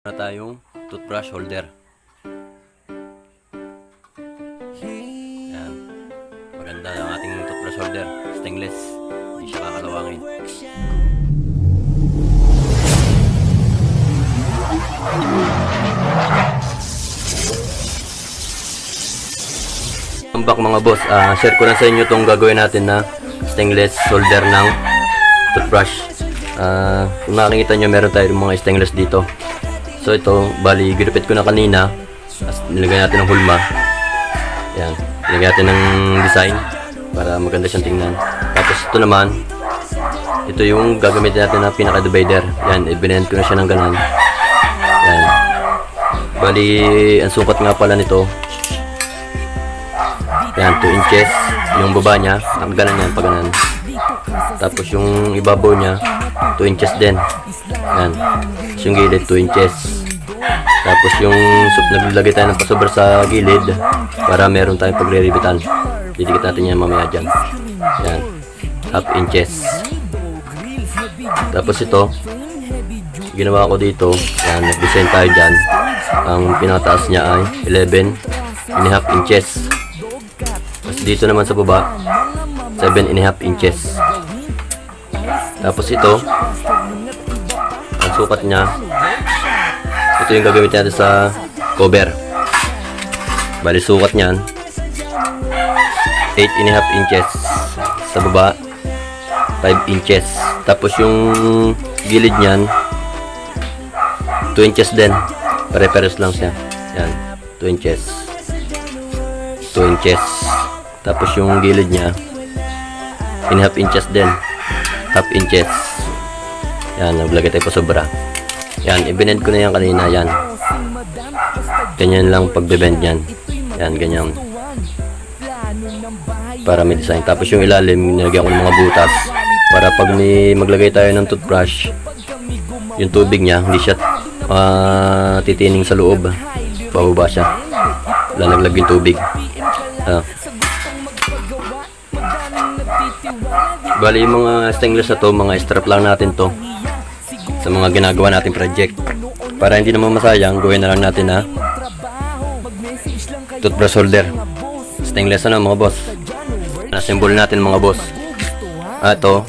Na tayong toothbrush holder. Yan. Maganda ang ating toothbrush holder. Stainless. Hindi siya kakalawangin. Welcome back mga boss. Share ko lang sa inyo itong gagawin natin na stainless holder ng toothbrush. Kung nakikita nyo, meron tayo mga stainless dito. So ito, bali, ginupit ko na kanina. Nilagyan natin ng hulma. Yan, nilagyan natin ng design para maganda siyang tingnan. Tapos ito naman, ito yung gagamitin natin na pinaka-divider. Yan, ibinend ko na siya ng ganun. Yan. Bali, ang sukat nga pala nito, yan, 2 inches. Yung baba niya, nakaganan yan, paganan. Tapos yung ibabaw niya, 2 inches din. Yan. Yung gilid, 2 inches. Tapos yung naglagay tayo ng pasobra sa gilid para meron tayong pagre-ribitan. Didikit natin yan mamaya dyan. Yan. Half inches. Tapos ito, ginawa ko dito. Yan, nag-design tayo dyan. Ang pinakataas niya ay 11.5 inches. Tapos dito naman sa baba, 7.5 inches. Tapos ito, ang sukat niya, ito yung gagamitin natin sa cover. Bali sukat niyan 8.5 inches sa baba, 5 inches. Tapos yung gilid niyan 2 inches din. Pare-pares lang siya. Yan, 2 inches. 2 inches. Tapos yung gilid niya 1.5 inches din. Half inches. Yan, naglagay tayo pa sobra. Yan, i-bend ko na yan kanina. Yan. Ganyan lang pag-bend yan. Yan, ganyan. Para may design. Tapos yung ilalim, nilagyan ko ng mga butas. Para pag may maglagay tayo ng toothbrush, yung tubig niya, hindi siya titining sa loob. Bababa siya. Lalaglag yung tubig. Bali yung mga stainless na to, mga strap lang natin to sa mga ginagawa nating project. Para hindi naman masayang, gawin na lang natin na toothbrush holder. Stainless na mga boss. Na-assemble natin mga boss. Ito,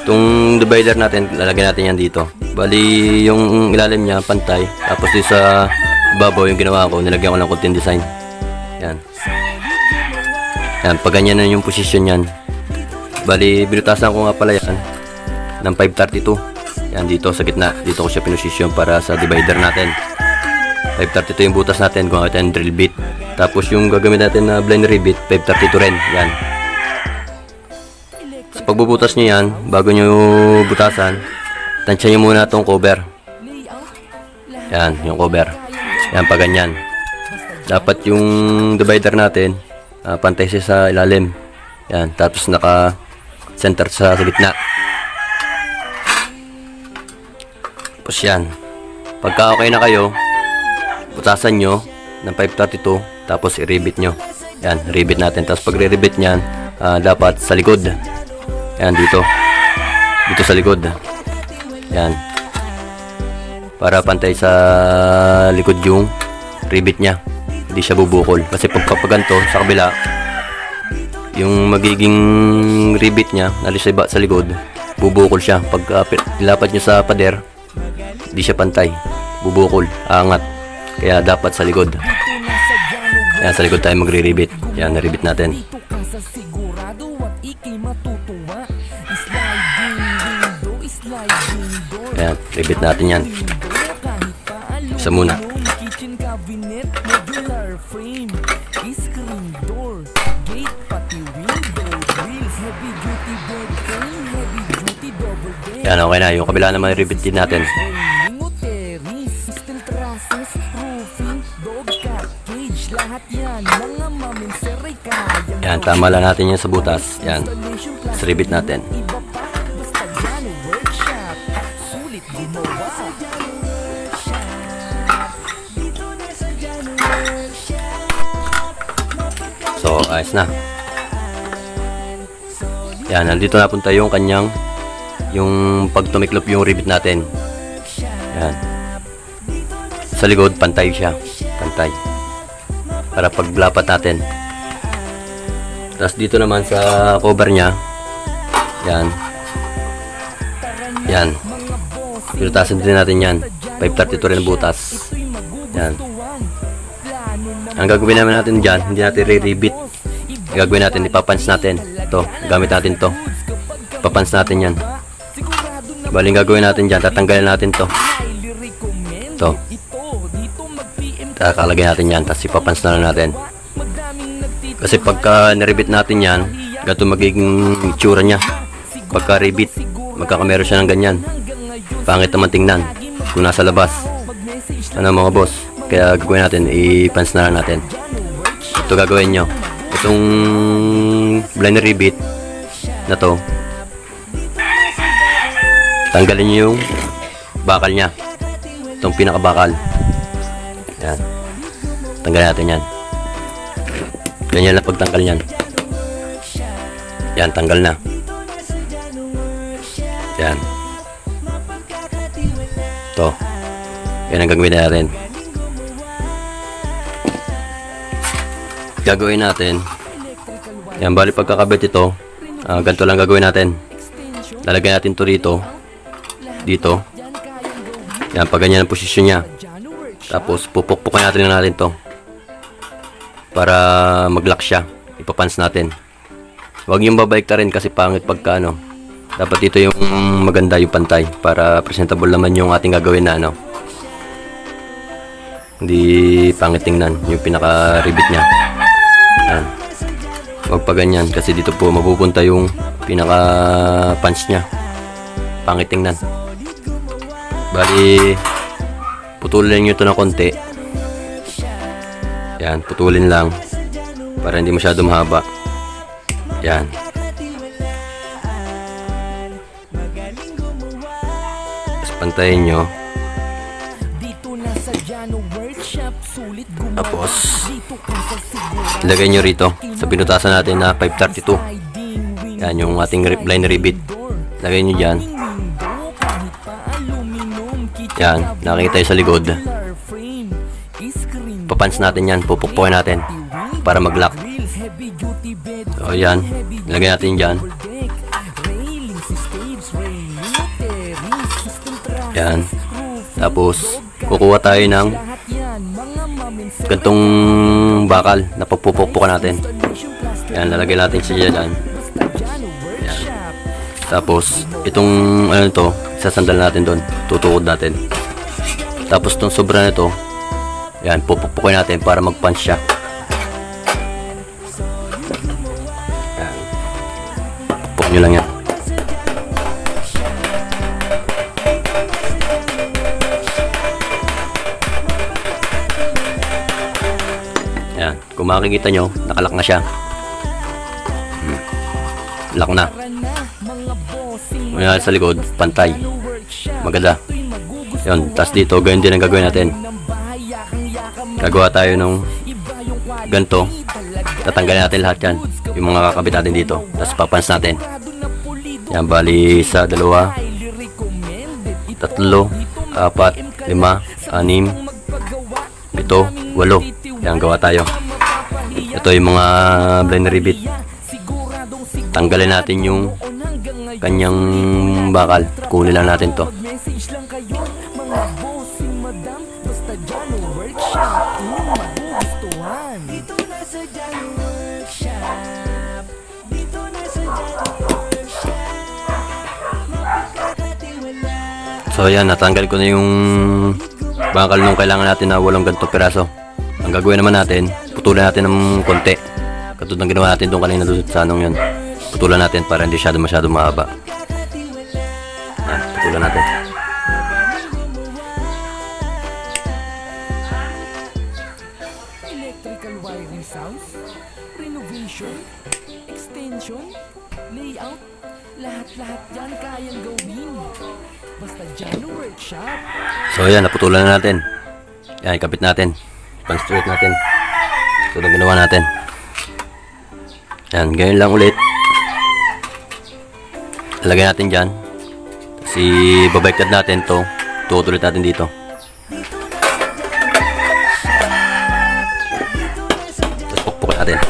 itong divider natin, lalagyan natin yan dito. Bali yung ilalim niya, pantay. Tapos dito sa babaw yung ginawa ko, nilagyan ko ng konting design. Yan. Yan, pag ganyan na yung position yan. Bali, binutasan ko nga pala yan ng 532. Yan, dito sa gitna. Dito ko siya pinosisyon para sa divider natin. 532 yung butas natin. Gawin natin drill bit. Tapos yung gagamit natin na blend rivet, 532 rin. Yan. Sa pagbubutas nyo yan, bago nyo butasan, tansya nyo muna itong cover. Yan, yung cover. Yan, pa ganyan. Dapat yung divider natin, pantay siya sa ilalim. Yan, tapos naka-center sa gitna. Tapos yan. Pagka okay na kayo, butasan nyo ng 532, tapos i-rivet nyo. Yan, rivet natin. Tapos pag re-rivet nyan, dapat sa likod. Yan, dito. Dito sa likod. Yan. Para pantay sa likod yung rivet nya. Hindi siya bubukol. Kasi pag ganito, sa kabila, yung magiging rivet nya, nalis sa likod, bubukol siya. Pag ilapad nyo sa pader, hindi siya pantay, bubukol, aangat. Kaya dapat sa likod. Yan, sa likod tayo magre-rivet. Yan, na-rivet natin. Yan, rivet natin yan. Isa muna. Yan, okay na. Yung kabila naman i-rivet din natin. Yan, tama lang natin yan sa butas. Yan, sa rivet natin. So, ayos na. Yan, nandito napunta yung kanyang yung pag tumiklop yung rivet natin. Yan. Sa likod, pantay siya. Pantay. Para paglapat natin. Tapos dito naman sa cover niya, yan. Yan. Pinutasan din natin yan. 532 rin butas. Yan. Ang gagawin namin natin dyan, hindi natin re-rebit. Ang gagawin natin, ipapans natin. Ito, gamit natin to. Ipapans natin yan. Baling gagawin natin dyan, tatanggalin natin to. Ito. Kakalagay natin yan, tapos ipapans na lang natin. Kasi pagka nirebit natin yan, ganito magiging itsura niya. Pagka rebit, magkakamero siya ng ganyan. Pangit naman tingnan kung nasa labas. Ano mga boss? Kaya gagawin natin, i-pans na lang natin. Ito gagawin nyo. Itong blind rebit na to, tanggalin nyo yung bakal nya. Itong pinakabakal. Yan. Tanggalin natin yan. Ganyan lang pagtanggal yan. Yan, tanggal na. Yan. Ito. Yan ang gagawin natin. Gagawin natin. Yan, bali pagkakabit ito, ganito lang gagawin natin. Lalagyan natin to dito. Dito. Yan, pag ganyan ang posisyon niya. Tapos, pupukpukan natin to. Para mag-lock siya. Ipapans natin. Huwag yung babalik rin kasi pangit pagka ano. Dapat ito yung maganda, yung pantay. Para presentable naman yung ating gagawin na ano. Hindi pangit tingnan yung pinaka-rivet niya. Yan. Huwag pa ganyan kasi dito po mapupunta yung pinaka-punch niya. Pangit tingnan. Bali, putulin nyo ito na konti. Yan, putulin lang para hindi masyado mahaba. Yan. Tapos pantayin nyo. Tapos ilagay nyo rito sa pinutasan natin na 532. Yan yung ating blind rebit. Lagay nyo dyan. Yan, nakikita yung sa likod. Papans natin yan, pupukpukin natin para mag-lock. So yan, ilagay natin dyan. Yan. Tapos kukuha tayo ng gantong bakal na pupukpukan natin. Yan, lalagay natin siya dyan. Yan. Tapos itong ano to, sasandal natin doon, tutukod natin. Tapos itong sobra nito, yan, pupukpukin natin para mag-punch siya. Yan. Pupuk nyo lang yan. Yan, kung makikita nyo, nakalock na siya. Lock na. Muna sa likod, pantay. Maganda. Yun, tas dito, ganyan din ang gagawin natin. Gagawa tayo ng ganito. Tatanggalin natin lahat yan. Yung mga kakabit natin dito. Tapos papans natin. Yan, bali sa 2, 3, 4, 5, 6, 7, 8. Yan, gawa tayo. Ito yung mga blind rebit. Tanggalin natin yung kanyang bakal. Kunin lang natin to. So yan, natanggal ko na yung bakal nung kailangan natin na walang ganitong piraso. Ang gagawin naman natin, putulan natin ng konti. Katulad ng ginawa natin doon kanina doon sa anong yun. Putulan natin para hindi masyado mahaba. Yan, putulan natin. Electrical wiring sounds, renovation, extension, layout, lahat-lahat yan kayang gawin. Basta dyan ang workshop. So yan, naputulan na natin. Yan, ikabit natin. Pang-straight natin. So, ito ginawa natin. Yan, ganyan lang ulit. Ilagay natin dyan. Kasi babaliktad natin to. Tutulit natin dito. natin.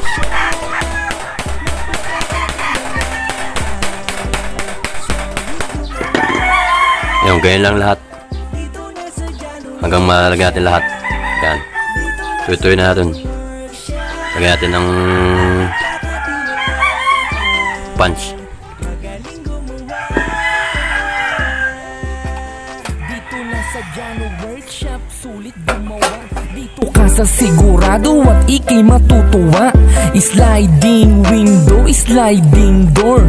Yung ganyan lang lahat. Hanggang malagyan natin lahat. Yan. Tutuin na natin. Lagyan natin ng punch. Dito na sa Jano Workshop, sulit gumawa. Dito ka sa sigurado at ikay matutuwa. Sliding window, sliding door,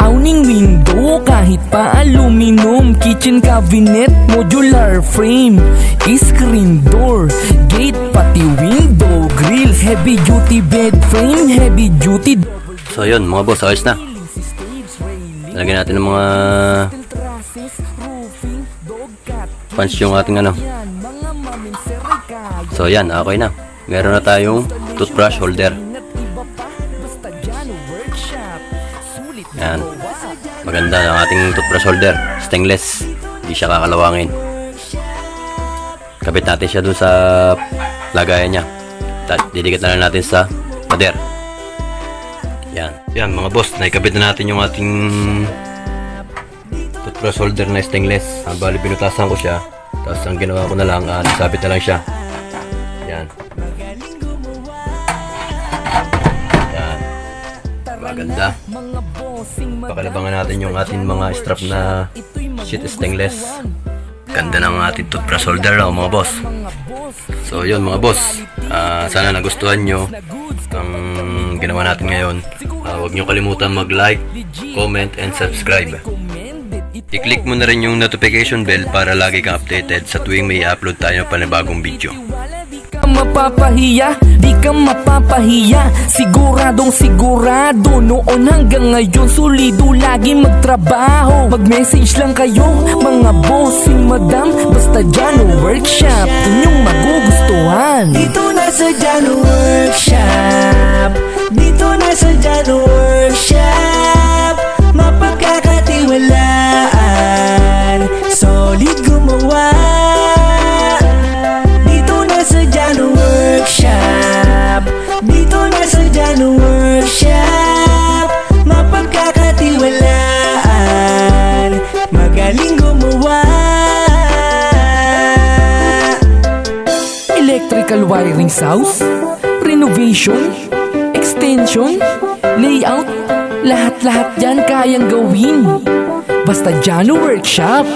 awning window kahit pa aluminum, kitchen cabinet, modular frame, screen door, gate pati window, grill, heavy duty bed frame, heavy duty. So yun mga boss, ayos na. Lagyan natin ng mga punch yung ating ano. So yan, okay na. Meron na tayong toothbrush holder. Yan. Maganda ang ating toothbrush holder. Stainless. Hindi siya kakalawangin. Kabit natin siya dun sa lagayan niya. Didikit na lang natin sa pader. Yan. Yan mga boss, naikabit na natin yung ating toothbrush holder na stainless. Bali binutasan ko siya. Tapos ang ginawa ko na lang, nasabit na lang siya. Yan. Yan. Maganda. Pakalabangan natin yung ating mga strap na sheet stainless. Ganda ng ating toothbrush holder na mga boss. So yun mga boss, sana nagustuhan nyo ang ginawa natin ngayon. Huwag nyo kalimutan mag-like, comment, and subscribe. I-click mo na rin yung notification bell para lagi kang updated sa tuwing may upload tayo ng panibagong video. Mapapahiya, di ka mapapahiya. Siguradong sigurado, noon hanggang ngayon solido lagi magtrabaho. Mag-message lang kayo, mga bossing madam, basta Jano Workshop, inyong magugustuhan. Dito na sa Jano Workshop, dito na sa Jano Workshop, mapagkakatiwalaan, solid gumawa. Dito na sa Jano Workshop, mapagkakatiwalaan, magaling gumawa. Electrical wiring house, renovation, extension, layout, lahat-lahat yan kayang gawin. Basta Jano Workshop.